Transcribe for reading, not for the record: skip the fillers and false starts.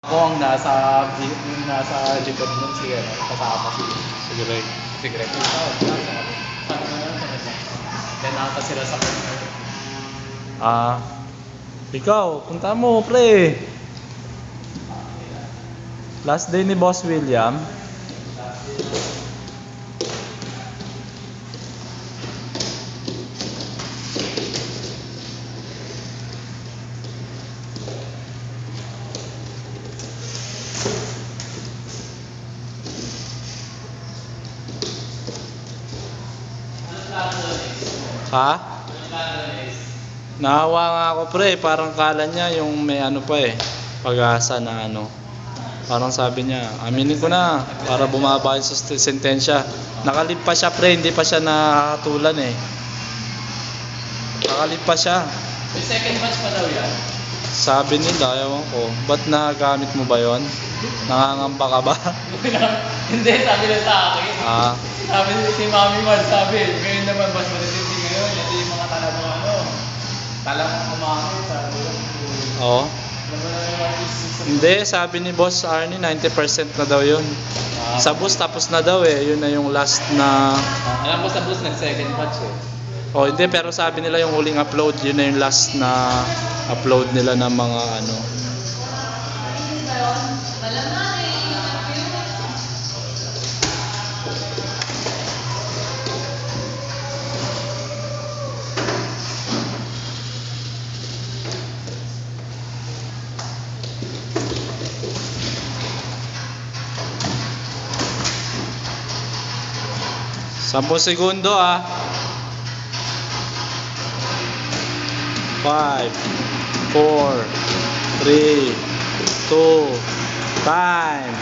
Ako ang nasa likod nun si ano, kasama si Greg. Si Greg. Then nata sila sa corner. Ikaw, punta mo, pre. Last day ni Boss William. Ha? Nahawa nga ako, pre. Parang kala niya yung may ano pa eh. Pag-asa na ano. Parang sabi niya, aminin ko na para bumaba yung sentensya. Nakalip pa siya, pre. Hindi pa siya nakakatulan eh. Nakalip pa siya. May second batch pa daw yan. Sabi nila, ewan ko. Ba't nagamit mo ba yon? Nangangamba ka ba? Hindi, sabi na sa akin. Sabi si Mami Mal, sabi, ngayon naman mas matitindi ngayon. Ito yung mga talagang ano. Talagang kumamit, sabi ko. Oo. Hindi, sabi ni Boss Arnie, 90% na daw yun. Sa bus tapos na daw eh. Yun na yung last na... Alam ko sa bus nag-second batch eh. Oh, hindi, pero sabi nila yung huling upload, yun na yung last na upload nila ng mga ano. Sampung segundo 5, 4, 3, 2, time.